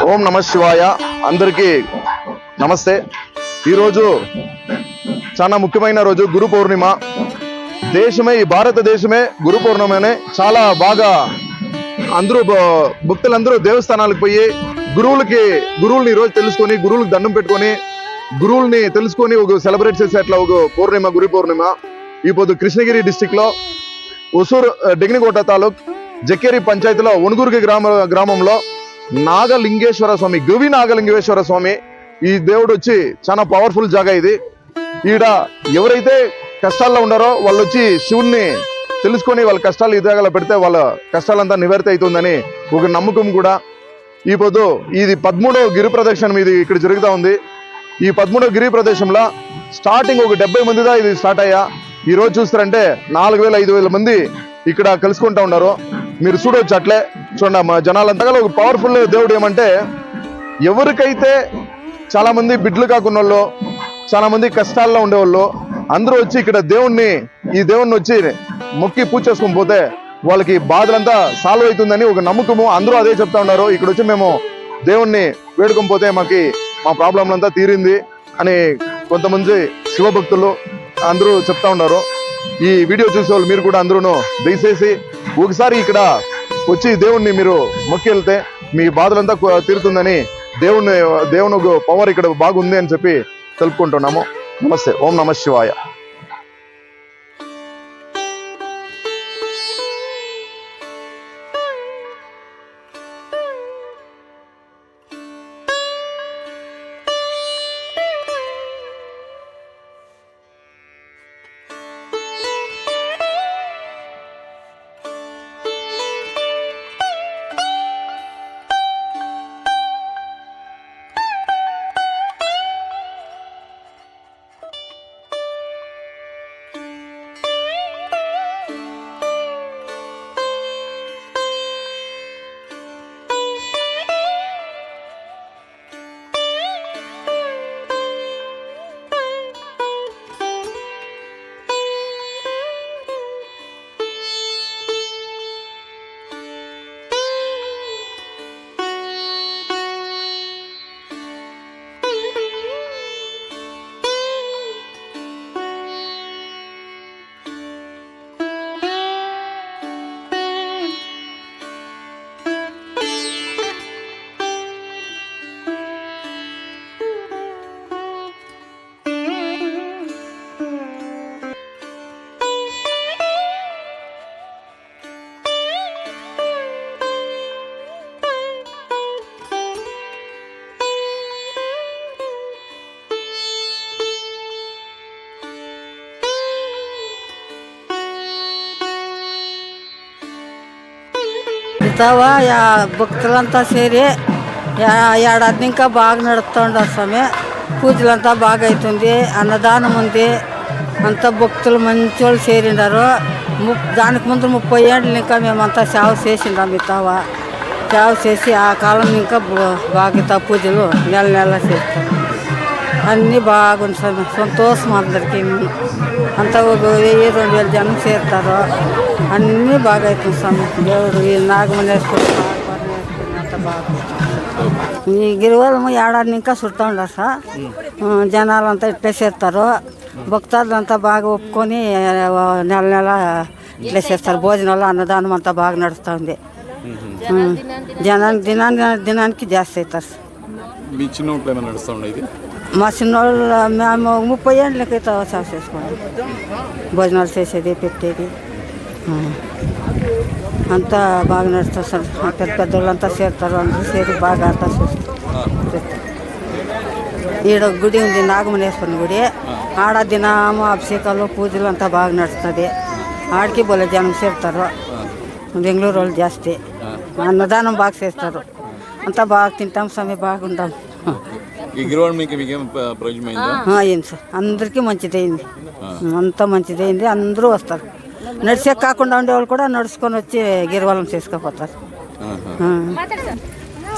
ఓం నమ శివాయ. అందరికీ నమస్తే. ఈరోజు చాలా ముఖ్యమైన రోజు, గురు పౌర్ణిమ. దేశమే, ఈ భారతదేశమే గురు పౌర్ణిమనే చాలా బాగా అందరూ భక్తులందరూ దేవస్థానాలకు పోయి గురువుల్ని ఈరోజు తెలుసుకొని, గురువులకు దండం పెట్టుకొని, గురువుల్ని తెలుసుకొని ఒక సెలబ్రేట్ చేసే అట్లా ఒక పౌర్ణిమ, గురు పౌర్ణిమ. ఈ పొద్దు కృష్ణగిరి డిస్టిక్ లో ఉసూరు డెగ్నికోట తాలూక్ జక్కేరి పంచాయతీలో ఒనుగురికి గ్రామంలో నాగలింగేశ్వర స్వామి, గవి నాగలింగేశ్వర స్వామి, ఈ దేవుడు వచ్చి చాలా పవర్ఫుల్ జాగా ఇది. ఈడ ఎవరైతే కష్టాల్లో ఉన్నారో వాళ్ళు వచ్చి శివుణ్ణి తెలుసుకొని వాళ్ళ కష్టాలు ఇదాగల పెడితే వాళ్ళ కష్టాలంతా నివర్తి అవుతుందని ఒక నమ్మకం కూడా. ఈ పొద్దు ఇది 13వ గిరి ప్రదక్షిణ ఇది ఇక్కడ జరుగుతూ ఉంది. ఈ 13వ గిరి ప్రదేశంలో స్టార్టింగ్ ఒక 70 మందిదా ఇది స్టార్ట్ అయ్యా. ఈ రోజు చూస్తారంటే 4000-5000 మంది ఇక్కడ కలుసుకుంటా ఉన్నారు. మీరు చూడవచ్చు అట్లే చూడండి. మా జనాలంతగా ఒక పవర్ఫుల్ దేవుడు ఏమంటే, ఎవరికైతే చాలా మంది బిడ్డలు కాకున్న వాళ్ళు, చాలా మంది కష్టాల్లో ఉండేవాళ్ళు అందరూ వచ్చి ఇక్కడ ఈ దేవుణ్ణి వచ్చి మొక్కి పూజ చేసుకొని పోతే వాళ్ళకి బాధలంతా సాల్వ్ అవుతుందని ఒక నమ్మకము. అందరూ అదే చెప్తా ఉన్నారు. ఇక్కడ వచ్చి మేము దేవుణ్ణి వేడుకొని పోతే మా ప్రాబ్లంలంతా తీరింది అని కొంతమంది శివభక్తులు అందరూ చెప్తా ఉన్నారు. ఈ వీడియో చూసేవాళ్ళు మీరు కూడా అందరూ దయచేసి ఒకసారి ఇక్కడ వచ్చి దేవుణ్ణి మీరు మొక్కి వెళ్తే మీ బాధలంతా తీరుతుందని దేవుని పవర్ ఇక్కడ బాగుంది అని చెప్పి తెలుపుకుంటున్నాము. నమస్తే. ఓం నమ శివాయ. మిగతావా భక్తులంతా చేరి ఏడాది ఇంకా బాగా నడుస్తుండారు స్వామి. పూజలంతా బాగా అవుతుంది, అన్నదానం ఉంది, అంతా భక్తులు మంచి వాళ్ళు చేరిండారు. దానికి ముందు 30 ఏళ్ళు ఇంకా మేమంతా సేవ చేసిండాం. మిగతావా సేవ చేసి ఆ కాలం ఇంకా బాగా పూజలు నెల చేస్తాం. అన్నీ బాగుంది స్వామి, సంతోషం అందరికీ. అంతా ఒక 1000-2000 జనం చేరుతారు. అన్నీ బాగా అవుతుంది స్వామి. దేవుడు ఈ నాగమని వేసుకుని అంత బాగా. ఈ గిరివలము ఏడాది ఇంకా చుట్టూ ఉండరు సార్. జనాలంతా ఇట్లే చేస్తారు. భక్తులంతా బాగా ఒప్పుకొని నెల ఇట్లే చేస్తారు. భోజనాలు అన్నదానం అంతా బాగా నడుస్తుంది. దినానికి జాస్తి అవుతారు. మా చిన్నోళ్ళు మేము 30 ఏళ్ళకైతే సేవ చేసుకోండి. భోజనాలు చేసేది, పెట్టేది అంతా బాగా నడుస్తుంది సార్. పెద్దోళ్ళంతా చేరుతారు. అందరూ చేరి బాగా అంతా చేస్తారు. ఈడ గుడి ఉంది, నాగమనేశ్వరుని గుడి. ఆడ దినము అభిషేకాలు, పూజలు అంతా బాగా నడుస్తుంది. ఆడికి బోలే జనం చేరుతారు. బెంగళూరు వాళ్ళు జాస్తి. అన్నదానం బాగా చేస్తారు. అంతా బాగా తింటాం స్వామి, బాగుంటాం. అయింది సార్, అందరికీ మంచిదైంది. అంతా మంచిదైంది. అందరూ వస్తారు. నడిచే కాకుండా ఉండేవాళ్ళు కూడా నడుచుకొని వచ్చి గిరివలం చేసుకోపోతారు.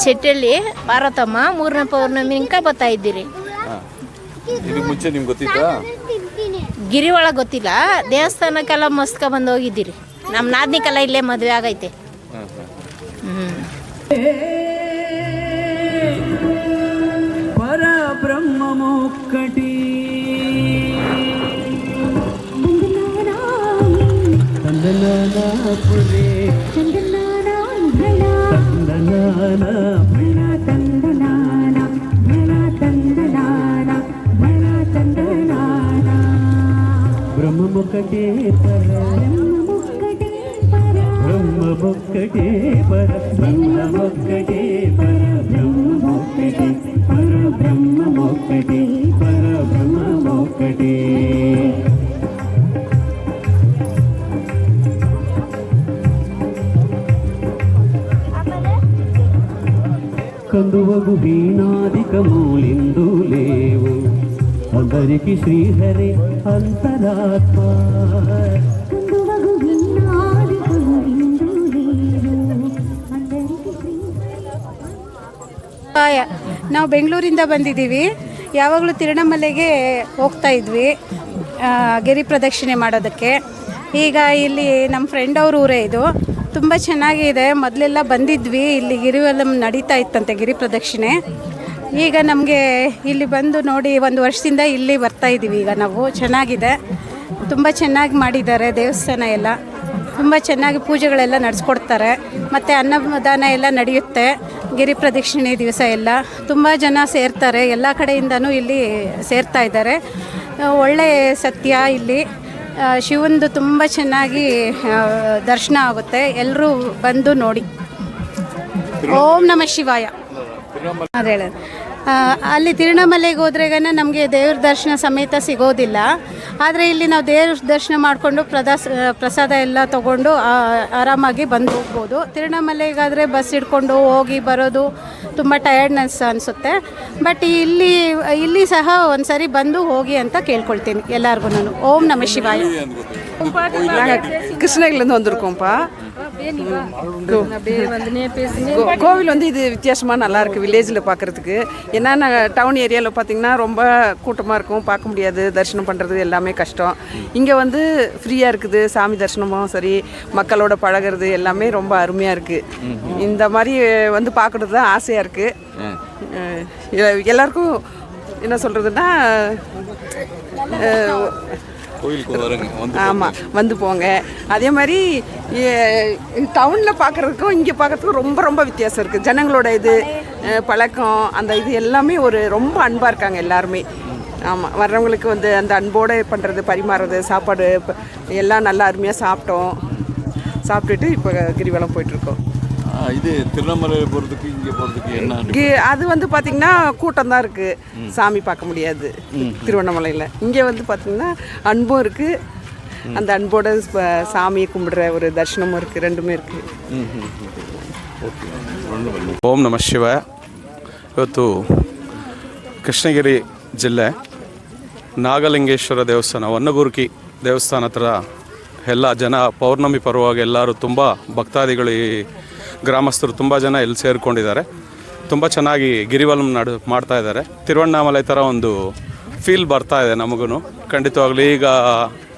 ಚೆಟ್ಟಳ್ಳಿ ಪಾರ್ವತಮ್ಮ 3ನೇ ಪೌರ್ಣಮಿ ಇಂಕ ಬರ್ತಾ ಇದ್ದೀರಿ. ಮುಂಚೆ ನಿಮ್ಗೆ ಗೊತ್ತಿತ್ತಾ? ಗಿರಿ ಒಳಗೆ ಗೊತ್ತಿಲ್ಲ, ದೇವಸ್ಥಾನಕ್ಕೆಲ್ಲ ಮಸ್ಕ ಬಂದು ಹೋಗಿದ್ದೀರಿ. ನಮ್ಮ ನಾದ್ನಿಕೆಲ್ಲ ಇಲ್ಲೇ ಮದುವೆ ಆಗೈತೆ. బ్రహ్మమొక్కటి తందనానాపురే తందనానా బ్రహ్మమొక్కటే పర బ్రహ్మమొక్కటే పర బ్రహ్మమొక్కటే పర బ్రహ్మమొక్కటే పర బ్రహ్మమొక్కటే పర బ్రహ్మమొక్కటే కందువగు వీణాదికములిందు లేవు అందరికి శ్రీహరి ಅಂತರಾತ್ಮ ನಾವು ಬೆಂಗಳೂರಿಂದ ಬಂದಿದ್ದೀವಿ. ಯಾವಾಗಲೂ ತಿರುಣಮಲೆಗೆ ಹೋಗ್ತಾ ಇದ್ವಿ ಗಿರಿ ಪ್ರದಕ್ಷಿಣೆ ಮಾಡೋದಕ್ಕೆ. ಈಗ ಇಲ್ಲಿ ನಮ್ಮ ಫ್ರೆಂಡ್ ಅವ್ರ ಊರೇ ಇದು, ತುಂಬ ಚೆನ್ನಾಗಿದೆ. ಮೊದಲೆಲ್ಲ ಬಂದಿದ್ವಿ, ಇಲ್ಲಿ ಗಿರಿವಲಂ ನಡೀತಾ ಇತ್ತಂತೆ ಗಿರಿ ಪ್ರದಕ್ಷಿಣೆ. ಈಗ ನಮಗೆ ಇಲ್ಲಿ ಬಂದು ನೋಡಿ 1 ವರ್ಷದಿಂದ ಇಲ್ಲಿ ಬರ್ತಾ ಇದ್ದೀವಿ. ಈಗ ನಾವು ಚೆನ್ನಾಗಿದೆ, ತುಂಬ ಚೆನ್ನಾಗಿ ಮಾಡಿದ್ದಾರೆ ದೇವಸ್ಥಾನ ಎಲ್ಲ, ತುಂಬ ಚೆನ್ನಾಗಿ ಪೂಜೆಗಳೆಲ್ಲ ನಡೆಸ್ಕೊಡ್ತಾರೆ. ಮತ್ತು ಅನ್ನದಾನ ಎಲ್ಲ ನಡೆಯುತ್ತೆ ಗಿರಿ ಪ್ರದಕ್ಷಿಣೆ ದಿವಸ ಎಲ್ಲ. ತುಂಬ ಜನ ಸೇರ್ತಾರೆ, ಎಲ್ಲ ಕಡೆಯಿಂದನೂ ಇಲ್ಲಿ ಸೇರ್ತಾ ಇದ್ದಾರೆ. ಒಳ್ಳೆ ಸತ್ಯ ಇಲ್ಲಿ ಶಿವಂದು ತುಂಬ ಚೆನ್ನಾಗಿ ದರ್ಶನ ಆಗುತ್ತೆ. ಎಲ್ಲರೂ ಬಂದು ನೋಡಿ. ಓಂ ನಮಃ ಶಿವಾಯ. ಅದು ಹೇಳೋದು ಅಲ್ಲಿ ತಿರುಣಮಲೆಗೆ ಹೋದ್ರೆಗನ ನಮಗೆ ದೇವ್ರ ದರ್ಶನ ಸಮೇತ ಸಿಗೋದಿಲ್ಲ. ಆದರೆ ಇಲ್ಲಿ ನಾವು ದೇವ್ರ ದರ್ಶನ ಮಾಡಿಕೊಂಡು ಪ್ರಸಾದ ಎಲ್ಲ ತೊಗೊಂಡು ಆರಾಮಾಗಿ ಬಂದು ಹೋಗ್ಬೋದು. ತಿರುಣಮಲೆಗಾದರೆ ಬಸ್ ಹಿಡ್ಕೊಂಡು ಹೋಗಿ ಬರೋದು ತುಂಬ ಟಯರ್ಡ್ನೆಸ್ ಅನಿಸುತ್ತೆ. ಬಟ್ ಇಲ್ಲಿ ಸಹ ಒಂದು ಸರಿ ಬಂದು ಹೋಗಿ ಅಂತ ಕೇಳ್ಕೊಳ್ತೀನಿ ಎಲ್ಲರಿಗೂ ನಾನು. ಓಂ ನಮಃ ಶಿವಾಯ. கிருஷ்ணகிரிலேருந்து வந்திருக்கோம்ப்பா. கோவில் வந்து இது வித்தியாசமாக நல்லாயிருக்கு வில்லேஜில் பார்க்குறதுக்கு. ஏன்னா நாங்கள் டவுன் ஏரியாவில் பார்த்திங்கன்னா ரொம்ப கூட்டமாக இருக்கும், பார்க்க முடியாது, தரிசனம் பண்ணுறது எல்லாமே கஷ்டம். இங்கே வந்து ஃப்ரீயாக இருக்குது, சாமி தரிசனமும் சரி, மக்களோட பழகிறது எல்லாமே ரொம்ப அருமையாக இருக்குது. இந்த மாதிரி வந்து பார்க்குறது தான் ஆசையாக இருக்குது. எல்லாருக்கும் என்ன சொல்கிறதுன்னா ஆமாம் வந்து போங்க. அதே மாதிரி டவுனில் பார்க்குறதுக்கும் இங்கே பார்க்குறதுக்கும் ரொம்ப ரொம்ப வித்தியாசம் இருக்குது. ஜனங்களோட இது பழக்கம் அந்த இது எல்லாமே ஒரு ரொம்ப அன்பாக இருக்காங்க எல்லாருமே. ஆமாம், வர்றவங்களுக்கு வந்து அந்த அன்போடு பண்ணுறது, பரிமாறுறது, சாப்பாடு எல்லாம் நல்லா அருமையாக சாப்பிட்டுட்டு இப்போ கிரிவலம் போயிட்டுருக்கோம். இது திருவண்ணாமலை போகிறதுக்கு இங்கே போகிறதுக்கு என்ன அது வந்து பார்த்திங்கன்னா கூட்டம் தான் இருக்குது, சாமி பார்க்க முடியாது திருவண்ணாமலையில். இங்கே வந்து பார்த்திங்கன்னா அன்பும் இருக்குது, அந்த அன்போட சாமியை கும்பிடுற ஒரு தரிசனமும் இருக்குது, ரெண்டுமே இருக்குது. ಓಂ ನಮಃ ಶಿವಾಯ. ಇವತ್ತು ಕೃಷ್ಣಗಿರಿ ಜಿಲ್ಲೆ ನಾಗಲಿಂಗೇಶ್ವರ ದೇವಸ್ಥಾನ ಹೊನ್ನಗುರ್ಕಿ ದೇವಸ್ಥಾನ ಹತ್ರ ಎಲ್ಲ ಜನ ಪೌರ್ಣಮಿ ಪರವಾಗಿ ಎಲ್ಲರೂ ತುಂಬ ಭಕ್ತಾದಿಗಳು, ಈ ಗ್ರಾಮಸ್ಥರು ತುಂಬ ಜನ ಇಲ್ಲಿ ಸೇರಿಕೊಂಡಿದ್ದಾರೆ. ತುಂಬ ಚೆನ್ನಾಗಿ ಗಿರಿವಲಂ ಮಾಡ್ತಾ ಇದ್ದಾರೆ. ತಿರುವಣ್ಣಾಮಲೈ ಥರ ಒಂದು ಫೀಲ್ ಬರ್ತಾ ಇದೆ ನಮಗೂ ಖಂಡಿತವಾಗ್ಲೂ. ಈಗ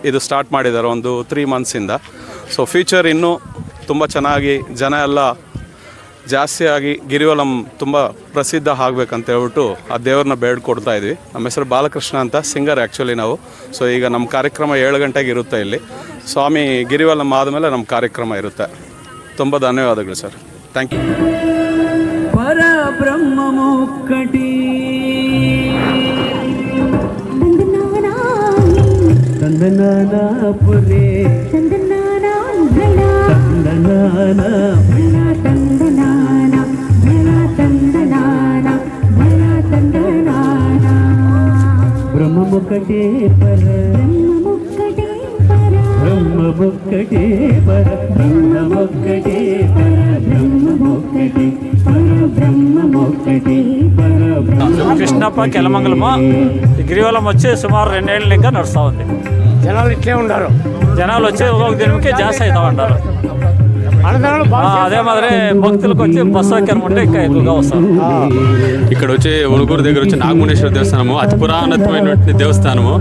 ಇದು ಸ್ಟಾರ್ಟ್ ಮಾಡಿದ್ದಾರೆ ಒಂದು 3 ಮಂತ್ಸಿಂದ. ಸೊ ಫ್ಯೂಚರ್ ಇನ್ನೂ ತುಂಬ ಚೆನ್ನಾಗಿ ಜನ ಎಲ್ಲ ಜಾಸ್ತಿಯಾಗಿ ಗಿರಿವಲಂ ತುಂಬ ಪ್ರಸಿದ್ಧ ಆಗಬೇಕಂತ ಹೇಳ್ಬಿಟ್ಟು ಆ ದೇವ್ರನ್ನ ಬೇಡ್ಕೊಡ್ತಾ ಇದ್ವಿ. ನಮ್ಮ ಹೆಸರು ಬಾಲಕೃಷ್ಣ ಅಂತ, ಸಿಂಗರ್ ಆ್ಯಕ್ಚುಲಿ ನಾವು. ಸೊ ಈಗ ನಮ್ಮ ಕಾರ್ಯಕ್ರಮ 7 ಗಂಟೆಗೆ ಇರುತ್ತೆ ಇಲ್ಲಿ. ಸ್ವಾಮಿ ಗಿರಿವಲಂ ಆದಮೇಲೆ ನಮ್ಮ ಕಾರ್ಯಕ್ರಮ ಇರುತ್ತೆ. ತುಂಬ ಧನ್ಯವಾದಗಳು ಸರ್, ಥ್ಯಾಂಕ್ ಯು. ಪರ ಬ್ರಹ್ಮಮೊಕ್ಕಟಿ ತಂದನಾನಾಪುರೇ ಬ್ರಹ್ಮಮೊಕ್ಕಟೇ ಪರ ಬ್ರಹ್ಮಮೊಕ್ಕಟೇ ಪರ ಬ್ರಹ್ಮಮೊಕ್ಕಟೇ ಪರ ಬ್ರಹ್ಮಮೊಕ್ಕಟೇ ಪರ బ్రహ్మమొక్కటే పర బ్రహ్మ. కృష్ణప్ప కెలమంగళము. గిరివలం వచ్చి సుమారు 2 ఏళ్ళ ఇంకా నడుస్తూ ఉంది. జనాలు ఇట్లే ఉన్నారు, జనాలు వచ్చి ఒక్కొక్క దినకి జాస్తి అవుతూ ఉంటారు. అదే మాదిరి భక్తులకు వచ్చి బస్ సౌకర్యం ఉంటే ఇంకా ఎక్కువగా వస్తారు. ఇక్కడ వచ్చి ఒనుగూరు దగ్గర వచ్చి నాగమునేశ్వర దేవస్థానము అతి పురాతనమైనటువంటి దేవస్థానము.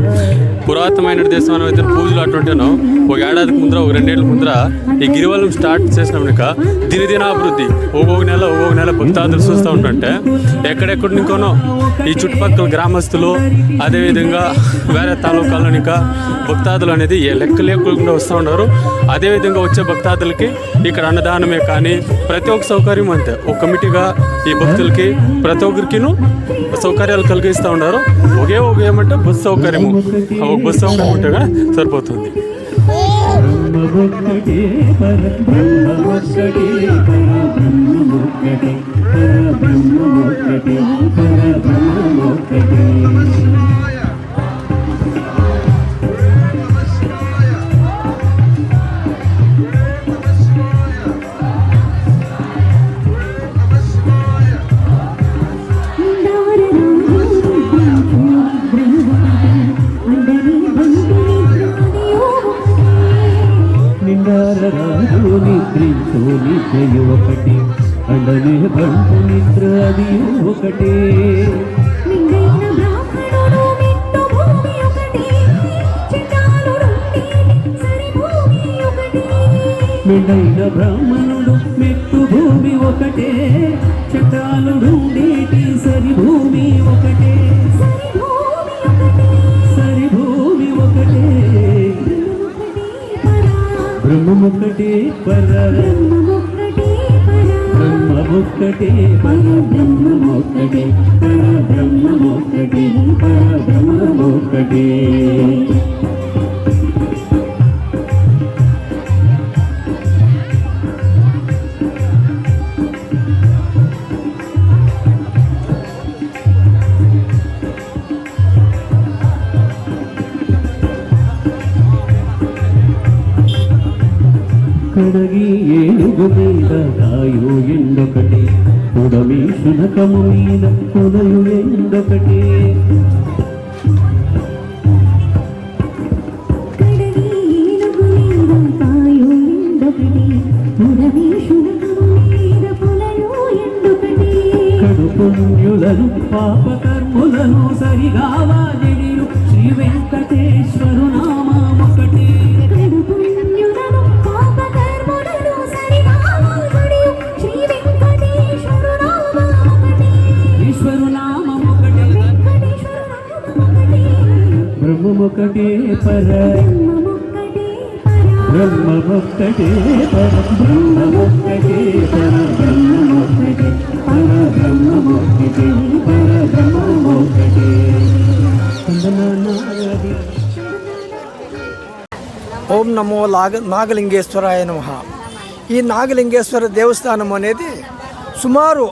పురాతనమైన దేవస్థానం అయితే పూజలు అటువంటిను ఒక ఏడాదికి ముందర ఒక 2 ఏళ్ళ ముందర ఈ గిరివలం స్టార్ట్ చేసినాక దినదినాభివృద్ధి ఒక్కొక్క నెల భక్తాదులు చూస్తూ ఉంటుంటే ఎక్కడెక్కడి నుంకోనో ఈ చుట్టుపక్కల గ్రామస్తులు అదేవిధంగా వేరే తాలూకాల్లో ఇంకా భక్తాదులు అనేది లెక్క లేకుండా వస్తూ ఉన్నారు. అదేవిధంగా వచ్చే భక్తాదులకి ఇక్కడ అన్నదానమే కానీ ప్రతి ఒక్క సౌకర్యం అంతే ఒక కమిటీగా ఈ భక్తులకి ప్రతి ఒక్కరికిను సౌకర్యాలు కలిగిస్తూ ఉన్నారు. ఒక ఏమంటే బస్సు సౌకర్యము, ఒక బస్సు సౌకర్యం ఉంటే కానీ సరిపోతుంది. నిండారరాజు నిద్రించు నిద్రయు ఒకటి అండనే బంటు నిద్ర అది ఒకటే. మెండైన బ్రాహ్మణుడు మెట్టు భూమి ఒకటే, చటాలుండేటి సరి భూమి ఒకటే, సరి భూమి ఒకటే. బ్రహ్మమొక్కటే పర బ్రహ్మమొక్కటే పర బ్రహ్మమొక్కటే పర బ్రహ్మమొక్కటే పర బ్రహ్మమొక్కటే. కడగి ఏనుగు మీద రాయు ఎండొకటి, ఉడమి శునకము మీద కొనయు ఎండొకటి. కడుపుణ్యులను పాపకర్ములను సరిగావా జడియు శ్రీ వెంకటేశ్వరు నామొకటి. బ్రహ్మమొక్కటే పర బ్రహ్మమొక్కటే పర బ్రహ్మమొక్కటే పర బ్రహ్మమొక్కటే పర బ్రహ్మమొక్కటే పర బ్రహ్మమొక్కటే. ఓం నమో నాగలింగేశ్వరాయ నమః. ఈ నాగలింగేశ్వర దేవస్థానం అనేది సుమారు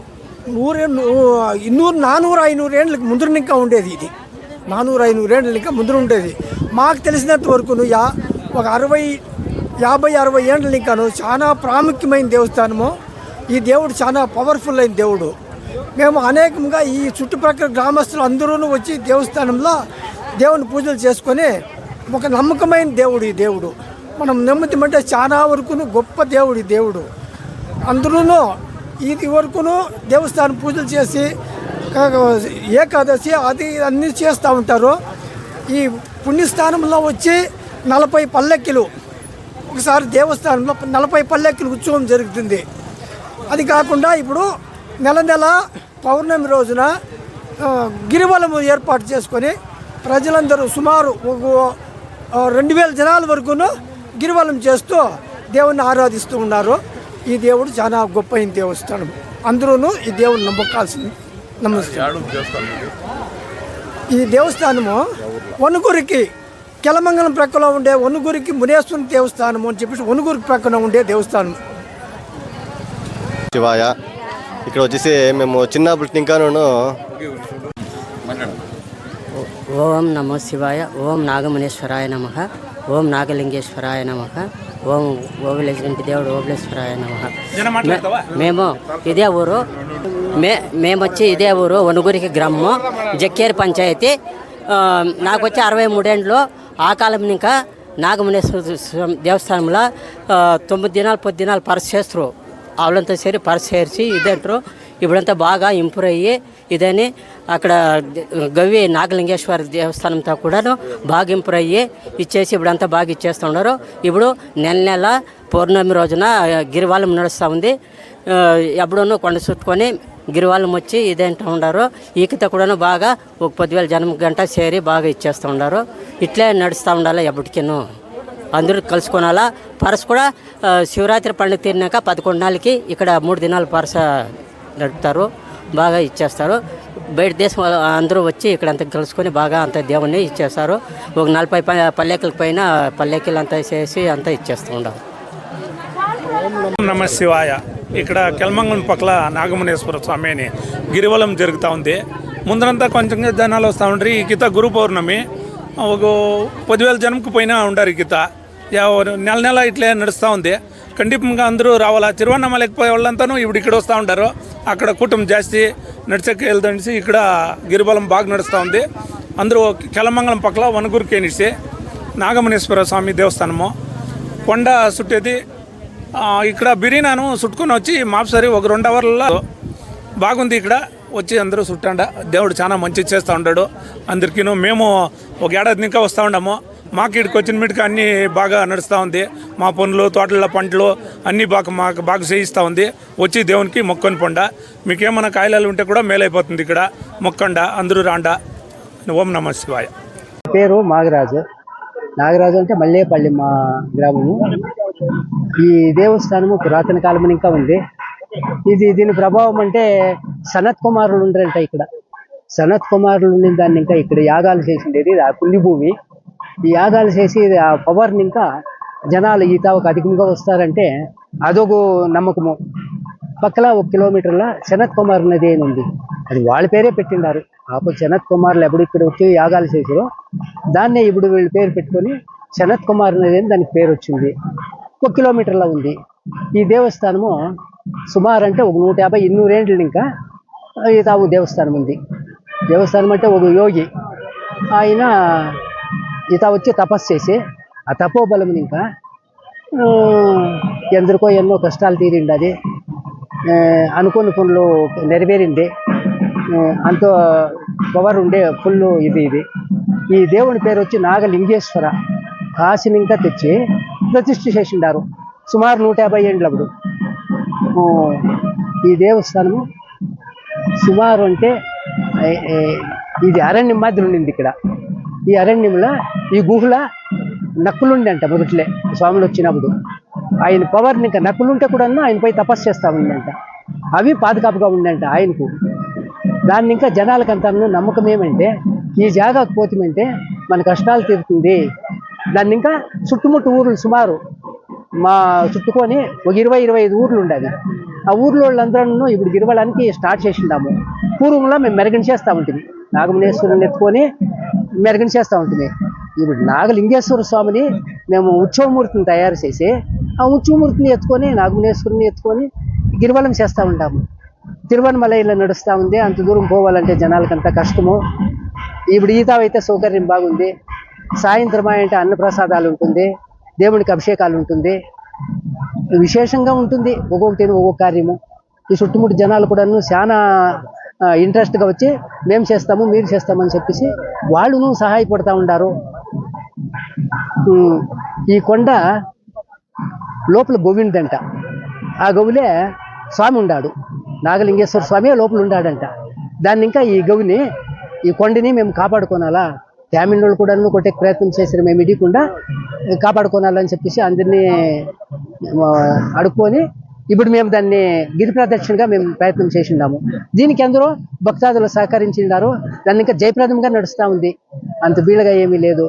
400-500 ఏళ్ళకి ముందు ఇంకా ఉండేది. ఇది 400-500 ఏళ్ళ ఇంకా ముందు ఉండేది. మాకు తెలిసినంత వరకు ఒక 50-60 ఏళ్ళ ఇంకాను చాలా ప్రాముఖ్యమైన దేవస్థానము. ఈ దేవుడు చాలా పవర్ఫుల్ అయిన దేవుడు. మేము అనేకంగా ఈ చుట్టుప్రక్కల గ్రామస్తులు అందరూ వచ్చి దేవస్థానంలో దేవుని పూజలు చేసుకొని ఒక నమ్మకమైన దేవుడు ఈ దేవుడు. మనం నమ్ముతామంటే చాలా వరకు గొప్ప దేవుడు ఈ దేవుడు. అందరూ ఇది వరకును దేవస్థానం పూజలు చేసి ఏకాదశి అది అన్నీ చేస్తూ ఉంటారు. ఈ పుణ్యస్థానంలో వచ్చి 40 పల్లెక్కిలు ఒకసారి దేవస్థానంలో 40 పల్లెక్కిలు ఉత్సవం జరుగుతుంది. అది కాకుండా ఇప్పుడు నెల పౌర్ణమి రోజున గిరివలము ఏర్పాటు చేసుకొని ప్రజలందరూ సుమారు 2000 జనాల వరకును గిరివలం చేస్తూ దేవుణ్ణి ఆరాధిస్తూ ఉన్నారు. ఈ దేవుడు చాలా గొప్పైన దేవస్థానం. అందరూ ఈ దేవుని నమ్మకాల్సింది. నమస్తే. ఈ దేవస్థానము వనుగురికి కెలమంగళం ప్రక్కలో ఉండే వనుగురికి మునేశ్వరుని దేవస్థానము అని చెప్పేసి వనుగురికి ప్రక్కన ఉండే దేవస్థానం. శివాయ. ఇక్కడ వచ్చేసి మేము చిన్నప్పటి ఇంకాను ఓం నమో శివాయ. ఓం నాగమునేశ్వరాయ నమః. ఓం నాగలింగేశ్వరాయ నమః. ఓం ఇంటి దేవుడు ఓబులేశ్వరాయ నమః. మేము ఇదే ఊరు మేమొచ్చి ఇదే ఊరు వనుగురికి గ్రామము, జక్కేరి పంచాయతీ. నాకు వచ్చి 63 ఏండ్లు. ఆ కాలం ఇంకా నాగమనేశ్వర స్వామి దేవస్థానంలో 9 దినాలు 10 దినాలు పరస చేస్తారు. వాళ్ళంతా సరి పరస చేర్చి ఇదంటారు. ఇప్పుడంతా బాగా ఇంప్రూవ్ అయ్యి ఇదని అక్కడ గవి నాగలింగేశ్వర దేవస్థానంతో కూడాను బాగా ఇంప్రూవ్ అయ్యి ఇచ్చేసి ఇప్పుడంతా బాగా ఇచ్చేస్తూ ఉన్నారు. ఇప్పుడు నెల పౌర్ణమి రోజున గిరివాలం నడుస్తూ ఉంది. ఎప్పుడూ కొండ చుట్టుకొని గిరివాలం వచ్చి ఇదేంటూ ఉన్నారు. ఈకత కూడాను బాగా ఒక 10,000 జనం గంట చేరి బాగా ఇచ్చేస్తూ ఉన్నారు. ఇట్లే నడుస్తూ ఉండాలి ఎప్పటికీను. అందరూ కలుసుకొనాలా. పరస కూడా శివరాత్రి పండుగ తీరినాక 11 నాళ్ళకి ఇక్కడ 3 దినాలు పరస నడుపుతారు. బాగా ఇచ్చేస్తారు. బయట దేశం అందరూ వచ్చి ఇక్కడ అంతా కలుసుకొని బాగా అంత దేవుణ్ణి ఇచ్చేస్తారు. ఒక 40 పల్లెకల పైన పల్లెకలు అంతా చేసి అంతా ఇచ్చేస్తూ ఉంటారు. నమ శివాయ. ఇక్కడ కెల్మంగళం పక్కల నాగమనేశ్వర స్వామి అని గిరివలం జరుగుతూ ఉంది. ముందరంతా కొంచెం జనాలు వస్తూ ఉంటారు. ఈ గీత గురు పౌర్ణమి ఒక 10,000 జనంకు పైన ఉండారు. ఈ గీత నెల ఇట్లే నడుస్తూ ఉంది. ఖండితంగా అందరూ రావాలా. తిరువన్నమలకి పోయే వాళ్ళంతాను ఇప్పుడు ఇక్కడ వస్తూ ఉంటారు. అక్కడ కూటమి జాస్తి నడిచకి వెళ్తుండేసి ఇక్కడ గిరిబలం బాగా నడుస్తూ ఉంది. అందరూ కెలమంగళం పక్కల వనగూరుకి అనేసి నాగమనేశ్వర స్వామి దేవస్థానము కొండ చుట్టేది. ఇక్కడ బిర్యానాను చుట్టుకొని వచ్చి మాప్సరి ఒక 2 అవర్లలో బాగుంది. ఇక్కడ వచ్చి అందరూ చుట్టాండ. దేవుడు చాలా మంచి చేస్తూ ఉంటాడు అందరికీను. మేము ఒక ఏడాది ఇంకా వస్తూ ఉన్నాము. మాకు ఇక్కడికి వచ్చిన మీటికి అన్నీ బాగా నడుస్తూ ఉంది. మా పనులు తోటల పంటలు అన్నీ మాకు బాగా చేయిస్తూ ఉంది. వచ్చి దేవునికి మొక్కొని పొండ. మీకేమైనా కాయలాలు ఉంటే కూడా మేలైపోతుంది. ఇక్కడ మొక్కండ అందరూ రాండ. ఓం నమ శివాయ. పేరు నాగరాజు. నాగరాజు అంటే మల్లేపల్లి మా గ్రామము. ఈ దేవస్థానము పురాతన కాలం ఇంకా ఉంది. దీని ప్రభావం అంటే సనత్ కుమారులు ఉండరంట ఇక్కడ. సనత్ కుమారులు ఉండిన దాన్ని ఇంకా ఇక్కడ యాగాలు చేసిండేది. ఆ పుల్లి భూమి. ఈ యాగాలు చేసి ఆ పవర్ని ఇంకా జనాలు ఈ తావకు అధికంగా వస్తారంటే అదొక నమ్మకము. పక్కల 1 కిలోమీటర్ల సనత్ కుమార్ నది అని ఉంది. అది వాళ్ళ పేరే పెట్టిండారు. అప్పుడు సనత్ కుమార్లు ఎప్పుడు ఇక్కడ వచ్చి యాగాలు చేసారో దాన్నే ఇప్పుడు వీళ్ళు పేరు పెట్టుకొని సనత్ కుమార్ నది అని దానికి పేరు వచ్చింది. 1 కిలోమీటర్లో ఉంది ఈ దేవస్థానము. సుమారు అంటే ఒక 150-200 ఏండ్లు ఇంకా ఈ తావు దేవస్థానం ఉంది. దేవస్థానం అంటే ఒక యోగి ఆయన ఈత వచ్చి తపస్సు చేసి ఆ తపోబలముని ఇంకా ఎందరికో ఎన్నో కష్టాలు తీరింది. అది అనుకున్న పనులు నెరవేరింది. అంత పవర్ ఉండే ఫుల్ ఇది. ఈ దేవుని పేరు వచ్చి నాగలింగేశ్వర. కాశీని ఇంకా తెచ్చి ప్రతిష్ఠ చేసిండారు సుమారు 150 ఏండ్లప్పుడు. ఈ దేవస్థానము సుమారు అంటే ఇది అరణ్యం మాదిరి ఉండింది. ఇక్కడ ఈ అరణ్యంలో ఈ గుహల నక్కులుండి అంట మొదట్లే స్వాములు వచ్చినప్పుడు. ఆయన పవర్ని ఇంకా నక్కులుంటే కూడా ఆయనపై తపస్సు చేస్తూ ఉండంట. అవి పాదుకాపుగా ఉండంట ఆయనకు. దాన్ని ఇంకా జనాలకంతా నమ్మకం ఏమంటే ఈ జాగాకు పోతామంటే మన కష్టాలు తీరుతుంది. దాన్ని ఇంకా చుట్టుముట్టు ఊర్లు సుమారు మా చుట్టుకొని ఒక 20-25 ఊర్లు ఉండేవి. ఆ ఊర్లో వాళ్ళందరూ ఇప్పుడు గిరివలానికి స్టార్ట్ చేసిండాము. పూర్వంలో మేము మెరగణ చేస్తూ ఉంటుంది. నాగమనేశ్వరుని ఎత్తుకొని మెరగణ చేస్తూ ఉంటుంది. ఇప్పుడు నాగలింగేశ్వర స్వామిని మేము ఉత్సవమూర్తిని తయారు చేసి ఆ ఉత్సవమూర్తిని ఎత్తుకొని నాగమనేశ్వరుని ఎత్తుకొని గిరివలం చేస్తూ ఉంటాము. తిరువన్నమలైలో నడుస్తూ ఉంది. అంత దూరం పోవాలంటే జనాలకంత కష్టము. ఇప్పుడు ఈతావైతే సౌకర్యం బాగుంది. సాయంత్రం అంటే అన్నప్రసాదాలు ఉంటుంది. దేవునికి అభిషేకాలు ఉంటుంది. విశేషంగా ఉంటుంది. ఒక్కొక్కటి ఒక్కొక్క కార్యము. ఈ చుట్టుముట్టు జనాలు కూడా చాలా ఇంట్రెస్ట్గా వచ్చి మేము చేస్తాము మీరు చేస్తామని చెప్పేసి వాళ్ళను సహాయపడుతూ ఉంటారు. ఈ కొండ లోపల గోవిందంట. ఆ గౌలే స్వామి ఉన్నాడు. నాగలింగేశ్వర స్వామి లోపల ఉన్నాడంట. దాన్ని ఇంకా ఈ గౌని ఈ కొండని మేము కాపాడుకోనాలా. ఫ్యామిలీ కూడా కొట్టే ప్రయత్నం చేసిన మేము ఇడికుండా కాపాడుకోనాలని చెప్పేసి అందరినీ అడుక్కొని ఇప్పుడు మేము దాన్ని గిరి ప్రదక్షిణగా మేము ప్రయత్నం చేసిండాము. దీనికి అందరూ భక్తాదులు సహకరించినారు. దాన్ని ఇంకా జయప్రదంగా నడుస్తూ ఉంది. అంత బీళ్ళగా ఏమీ లేదు.